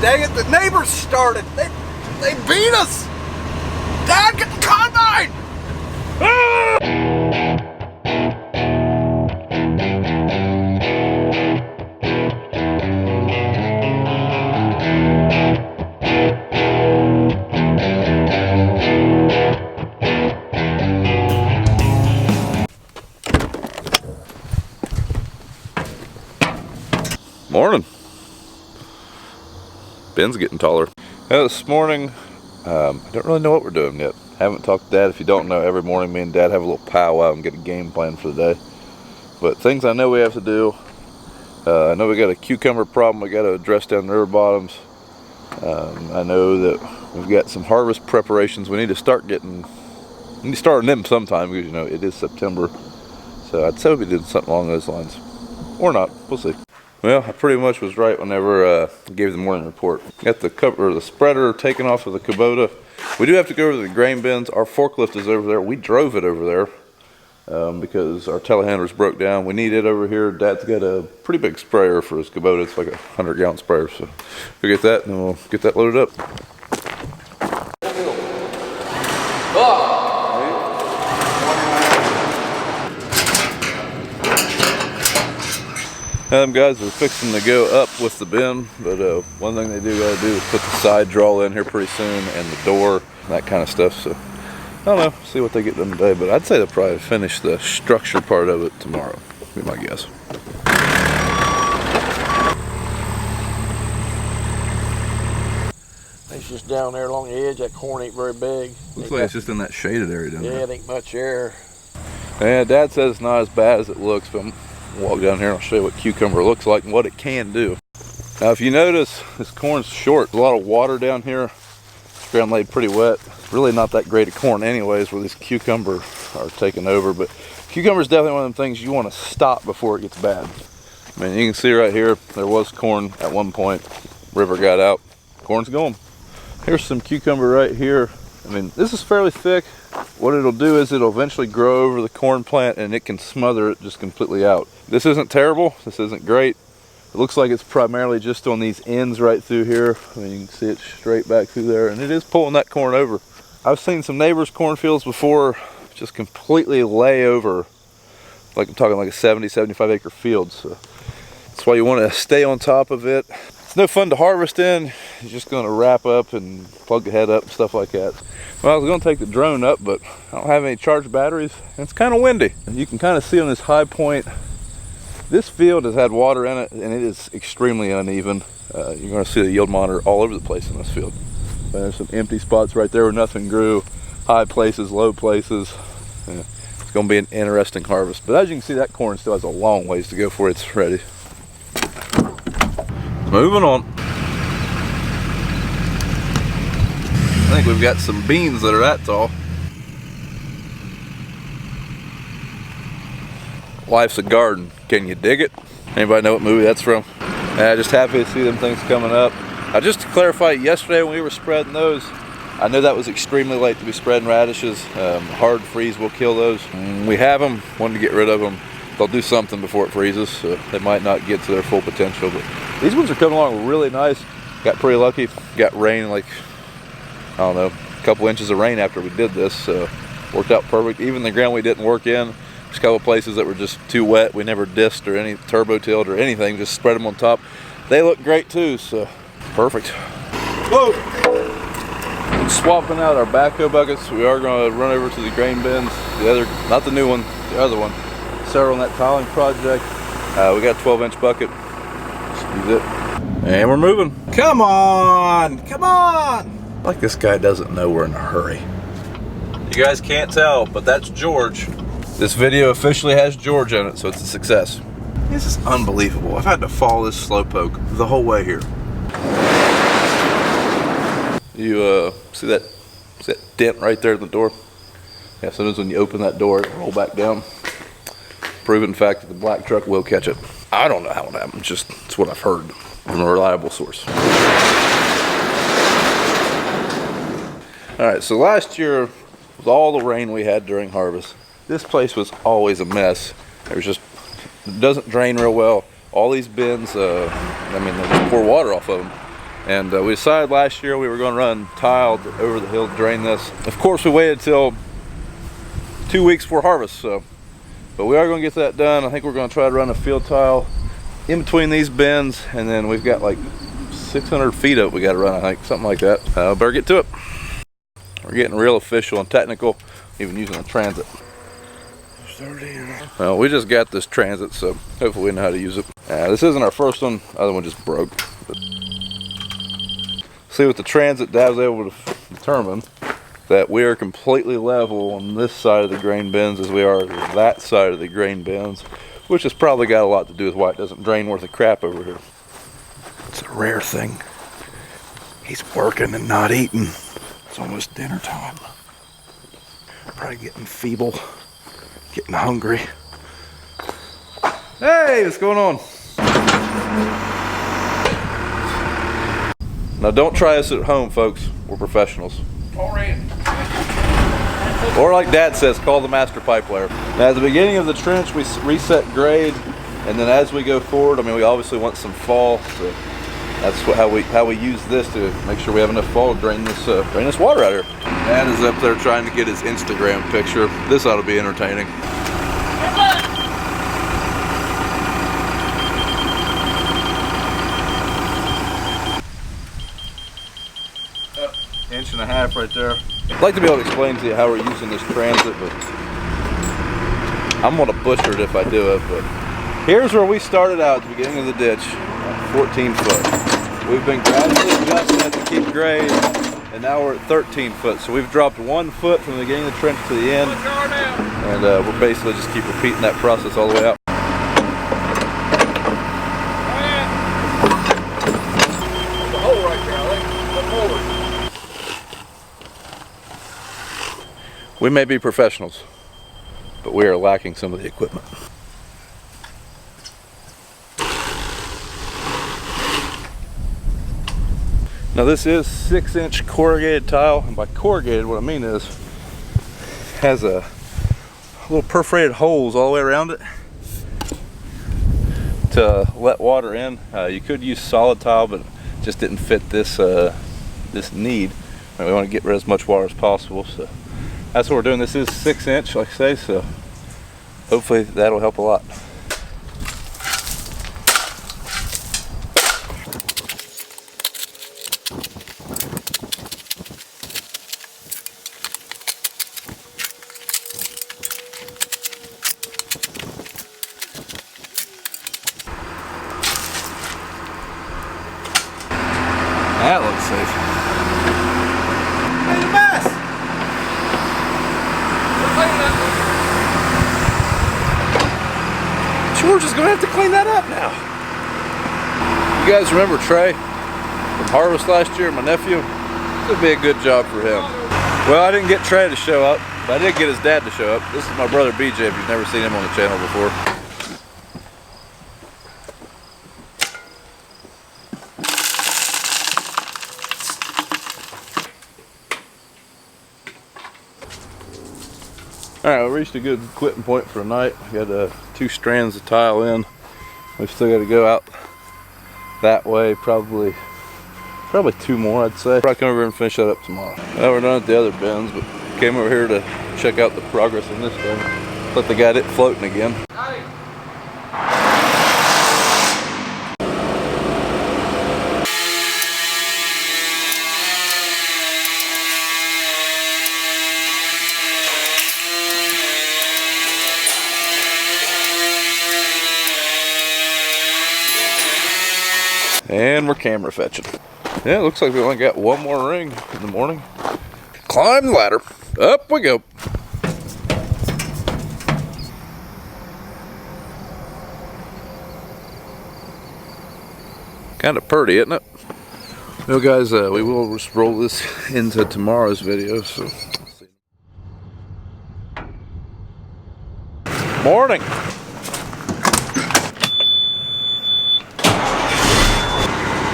Dang it, the neighbors started. They beat us. Dad, get the combine! Ah! Morning. Ben's getting taller. This morning, I don't really know what we're doing yet. Haven't talked to Dad. If you don't know, every morning me and Dad have a little powwow and get a game plan for the day. But things I know we have to do. I know we got a cucumber problem we got to address down the river bottoms. I know that we've got some harvest preparations we need to start getting. We need to start on them sometime because, you know, it is September. So I'd say we'll be doing something along those lines. Or not. We'll see. Well, I pretty much was right whenever I gave the morning report. Got the spreader taken off of the Kubota. We do have to go over to the grain bins. Our forklift is over there. We drove it over there because our telehandlers broke down. We need it over here. Dad's got a pretty big sprayer for his Kubota. It's like a 100-gallon sprayer. So we'll get that and then we'll get that loaded up. Guys are fixing to go up with the bin, but one thing they do gotta do is put the side draw in here pretty soon and the door, that kind of stuff. So I don't know, see what they get done today, but I'd say they'll probably finish the structure part of it tomorrow, be my guess. It's just down there along the edge. That corn ain't very big. Looks like it's just in that shaded area down there. Yeah, it ain't much air. Yeah, Dad says it's not as bad as it looks, but I'll walk down here and I'll show you what cucumber looks like and what it can do. Now if you notice, this corn's short. There's a lot of water down here. It's ground laid pretty wet. It's really not that great of corn anyways where these cucumber are taking over, but cucumber is definitely one of them things you want to stop before it gets bad. I mean, you can see right here, there was corn at one point. River got out, corn's going. Here's some cucumber right here. I mean, this is fairly thick. What it'll do is it'll eventually grow over the corn plant and it can smother it just completely out. This isn't terrible, this isn't great. It looks like it's primarily just on these ends right through here. I mean, you can see it straight back through there and it is pulling that corn over. I've seen some neighbors' cornfields before just completely lay over, like I'm talking like a 70-75 acre field. So that's why you want to stay on top of it. It's no fun to harvest in. You're just going to wrap up and plug the head up and stuff like that. Well, I was going to take the drone up, but I don't have any charged batteries. And it's kind of windy. You can kind of see on this high point, this field has had water in it and it is extremely uneven. You're going to see the yield monitor all over the place in this field. But there's some empty spots right there where nothing grew. High places, low places. Yeah, it's going to be an interesting harvest. But as you can see, that corn still has a long ways to go before it's ready. Moving on. I think we've got some beans that are that tall. Life's a Garden. Can you dig it? Anybody know what movie that's from? Just happy to see them things coming up. Just to clarify, yesterday when we were spreading those, I know that was extremely late to be spreading radishes. Hard freeze will kill those. We have them, wanted to get rid of them. They'll do something before it freezes, so they might not get to their full potential. But these ones are coming along really nice. Got pretty lucky. Got rain, like, I don't know, a couple inches of rain after we did this. So worked out perfect. Even the ground we didn't work in, there's a couple places that were just too wet. We never disked or any turbo tilled or anything, just spread them on top. They look great too, so perfect. Whoa! Swapping out our backhoe buckets. We are going to run over to the grain bins. The other, not the new one, the other one. Started on that tiling project. We got a 12-inch bucket. Just use it. And we're moving. Come on! Come on! Like this guy doesn't know we're in a hurry. You guys can't tell, but that's George. This video officially has George in it, so it's a success. This is unbelievable. I've had to follow this slowpoke the whole way here. You see that dent right there at the door? Yeah, sometimes when you open that door, it roll back down. Proven fact that the black truck will catch it. I don't know how it happened, just it's what I've heard from a reliable source. All right, so last year, with all the rain we had during harvest, this place was always a mess. It doesn't drain real well. All these bins, I mean, they just pour water off of them. And we decided last year we were going to run tile over the hill to drain this. Of course, we waited till 2 weeks before harvest, but we are going to get that done. I think we're going to try to run a field tile in between these bins, and then we've got like 600 feet up we got to run, I think, something like that. Better get to it. We're getting real official and technical, even using a transit. Well, we just got this transit, so hopefully we know how to use it. This isn't our first one, the other one just broke. But see, with the transit, Dad was able to determine that we are completely level on this side of the grain bins as we are that side of the grain bins, which has probably got a lot to do with why it doesn't drain worth a crap over here. It's a rare thing. He's working and not eating. It's almost dinner time. Probably getting feeble, getting hungry. Hey, what's going on? Now don't try this at home, folks. We're professionals. Or like Dad says, call the master pipe layer. Now at the beginning of the trench, we reset grade, and then as we go forward, I mean, we obviously want some fall, so that's how we use this to make sure we have enough fall to drain this water out here. Dad is up there trying to get his Instagram picture. This ought to be entertaining. Inch and a half right there. I'd like to be able to explain to you how we're using this transit, but I'm gonna butcher it if I do it. But here's where we started out at the beginning of the ditch, 14 foot. We've been gradually adjusting it to keep grade, and now we're at 13 foot. So we've dropped 1 foot from the beginning of the trench to the end, and we're basically just keep repeating that process all the way out. There's a hole right there, I think. Look forward. We may be professionals, but we are lacking some of the equipment. Now this is 6-inch corrugated tile, and by corrugated what I mean is it has a little perforated holes all the way around it to let water in. You could use solid tile, but it just didn't fit this this need. We want to get rid of as much water as possible, so that's what we're doing. This is 6-inch, like I say, so hopefully that'll help a lot. That looks safe. Made a mess! George is gonna have to clean that up now. You guys remember Trey from Harvest last year, my nephew? This would be a good job for him. Well, I didn't get Trey to show up, but I did get his dad to show up. This is my brother BJ, if you've never seen him on the channel before. Alright, we reached a good quitting point for the night. We got 2 strands of tile in. We've still got to go out that way, probably 2 more, I'd say. Probably come over and finish that up tomorrow. Well, we're done at the other bins, but came over here to check out the progress in this bin. Let the guy get it floating again. And we're camera fetching. Yeah, it looks like we only got 1 more ring in the morning. Climb the ladder. Up we go. Kind of pretty, isn't it? Well, guys, we will just roll this into tomorrow's video. So, morning.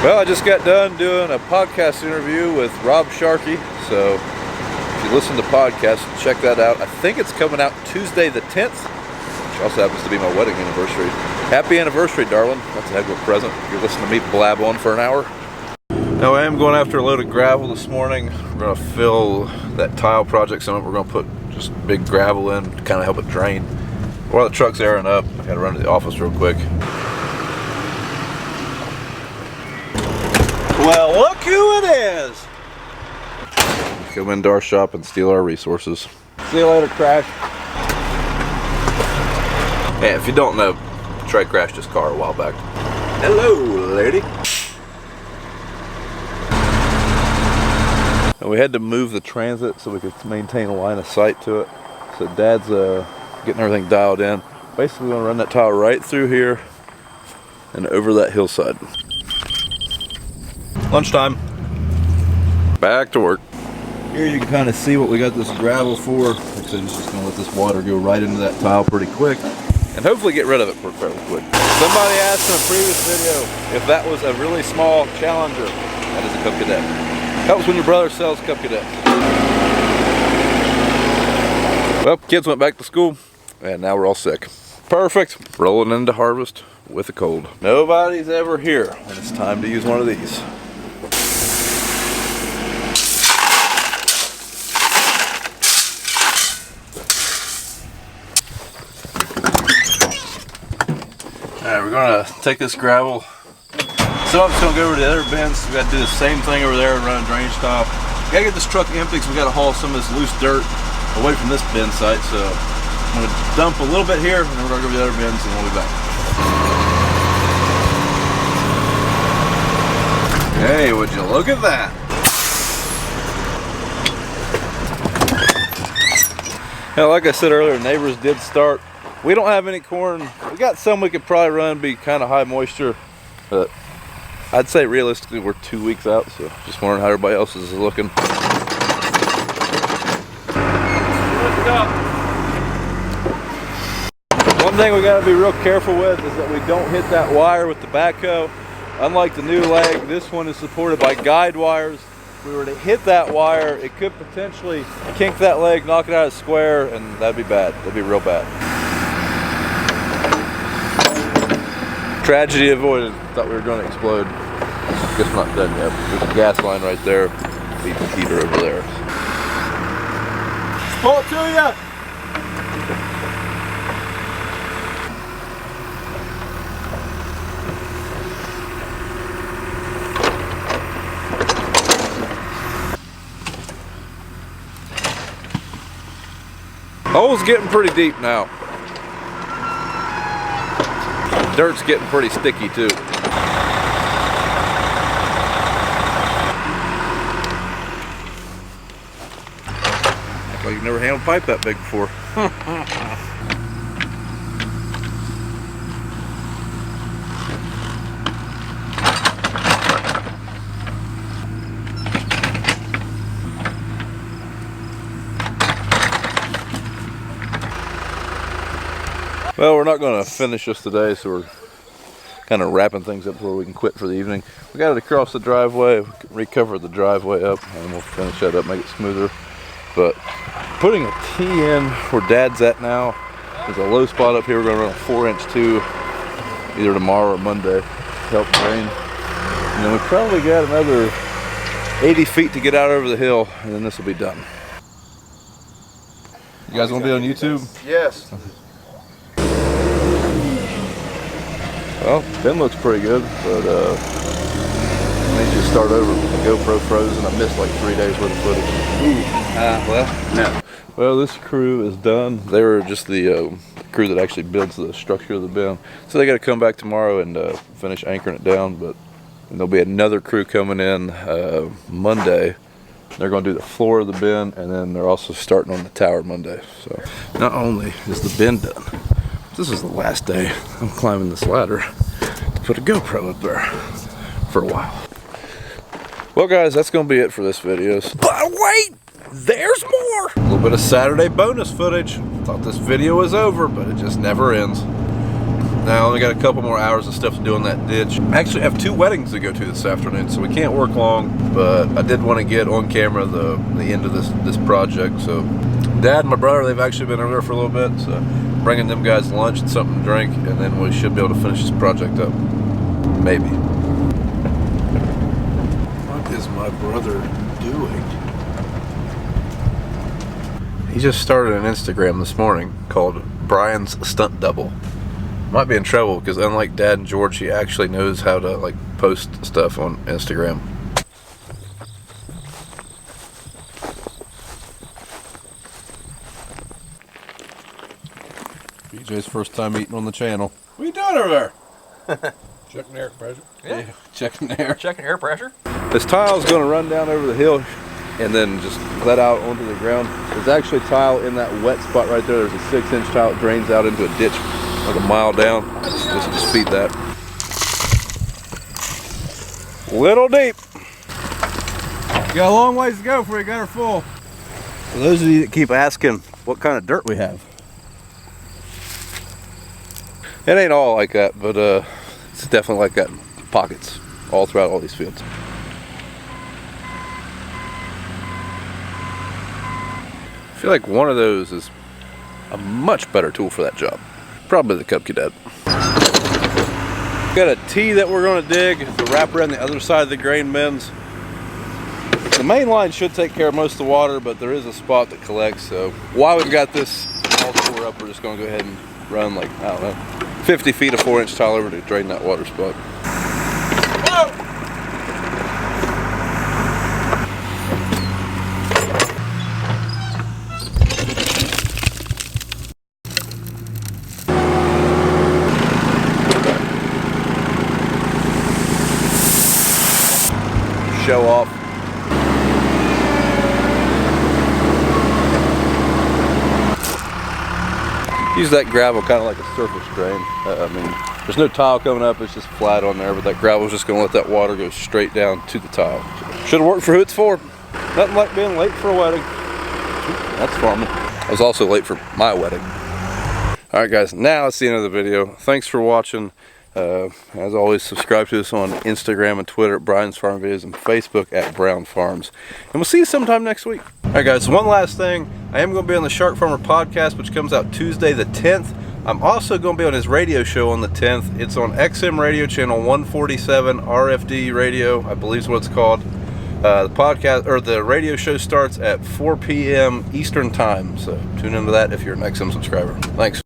Well, I just got done doing a podcast interview with Rob Sharkey, so if you listen to podcasts, check that out. I think it's coming out Tuesday the 10th, which also happens to be my wedding anniversary. Happy anniversary, darling. That's a heck of a present. You're listening to me blab on for an hour. Now I am going after a load of gravel this morning. We're gonna fill that tile project some up. We're gonna put just big gravel in to kind of help it drain. While the truck's airing up, I gotta run to the office real quick. Well, look who it is! Come into our shop and steal our resources. See you later, Crash. Hey, if you don't know, Trey crashed his car a while back. Hello, lady. And we had to move the transit so we could maintain a line of sight to it. So Dad's getting everything dialed in. Basically, we're gonna run that tile right through here and over that hillside. Lunchtime. Back to work. Here you can kind of see what we got this gravel for. Like I said, I'm just gonna let this water go right into that tile pretty quick and hopefully get rid of it fairly quick. Somebody asked in a previous video if that was a really small Challenger. That is a Cub Cadet. Helps when your brother sells Cub Cadet. Well, kids went back to school and now we're all sick. Perfect. Rolling into harvest with a cold. Nobody's ever here when it's time to use one of these. Alright, we're gonna take this gravel. Some of it's gonna go over to the other bins. We gotta do the same thing over there and run a drainage tile. We gotta get this truck empty because we gotta haul some of this loose dirt away from this bin site. So I'm gonna dump a little bit here and then we're gonna go to the other bins and we'll be back. Hey, would you look at that? Now, like I said earlier, neighbors did start. We don't have any corn. We got some we could probably run, be kind of high moisture, but I'd say realistically we're 2 weeks out, so just wondering how everybody else is looking. One thing we gotta be real careful with is that we don't hit that wire with the backhoe. Unlike the new leg, this one is supported by guide wires. If we were to hit that wire, it could potentially kink that leg, knock it out of square, and that'd be bad. That'd be real bad. Tragedy avoided. Thought we were going to explode. Guess not done yet. There's a gas line right there. Beat the heater over there. Pull it to you! Hole's getting pretty deep now. Dirt's getting pretty sticky too. Act like you've never handled pipe that big before. Well, we're not going to finish this today, so we're kind of wrapping things up where we can quit for the evening. We got it across the driveway, we can recover the driveway up, and we'll finish that up, make it smoother. But putting a T in where Dad's at now, there's a low spot up here. We're going to run a 4-inch 2 either tomorrow or Monday to help drain. And then we probably got another 80 feet to get out over the hill, and then this will be done. You guys want to be on YouTube? Yes. Well, bin looks pretty good, but I need to start over. The GoPro froze and I missed like 3 days worth of footage. Well, no. Well, this crew is done. They were just the crew that actually builds the structure of the bin. So they got to come back tomorrow and finish anchoring it down, but there'll be another crew coming in Monday. They're going to do the floor of the bin, and then they're also starting on the tower Monday. So not only is the bin done, this is the last day I'm climbing this ladder to put a GoPro up there for a while. Well guys, that's going to be it for this video. But wait! There's more! A little bit of Saturday bonus footage. Thought this video was over, but it just never ends. Now I only got a couple more hours of stuff to do on that ditch. I actually have 2 weddings to go to this afternoon, so we can't work long, but I did want to get on camera the end of this project. So Dad and my brother, they've actually been over there for a little bit, so bringing them guys lunch and something to drink, and then we should be able to finish this project up. Maybe. is my brother doing? He just started an Instagram this morning called Brian's Stunt Double. Might be in trouble because unlike Dad and George, he actually knows how to like post stuff on Instagram. BJ's first time eating on the channel. What are you doing over there? Checking air pressure. Yeah, checking the air. Checking air pressure. This tile's going to run down over the hill and then just let out onto the ground. There's actually tile in that wet spot right there. There's a 6-inch tile that drains out into a ditch like a mile down. Just feed that. Little deep. Got a long ways to go before we got her full. For those of you that keep asking what kind of dirt we have, it ain't all like that, but it's definitely like that in pockets all throughout all these fields. I feel like one of those is a much better tool for that job. Probably the Cub Cadet. Got a T that we're going to dig to wrap around the other side of the grain bins. The main line should take care of most of the water, but there is a spot that collects. So while we've got this all tore up, we're just going to go ahead and run like, I don't know, 50 feet of 4-inch tile over to drain that water spot. Whoa! Show off. Use that gravel kind of like a surface drain. I mean, there's no tile coming up, it's just flat on there, but that gravel is just going to let that water go straight down to the tile. Should have worked for who it's for. Nothing like being late for a wedding. That's farming. I was also late for my wedding. Alright guys, now that's the end of the video. Thanks for watching. As always, subscribe to us on Instagram and Twitter at Brian's Farm Videos and Facebook at Brown Farms. And we'll see you sometime next week. Alright guys, one last thing. I am going to be on the Shark Farmer podcast, which comes out Tuesday the 10th. I'm also going to be on his radio show on the 10th. It's on XM radio channel 147 RFD radio, I believe is what it's called. The podcast or the radio show starts at 4 p.m. Eastern time. So tune into that if you're an XM subscriber. Thanks.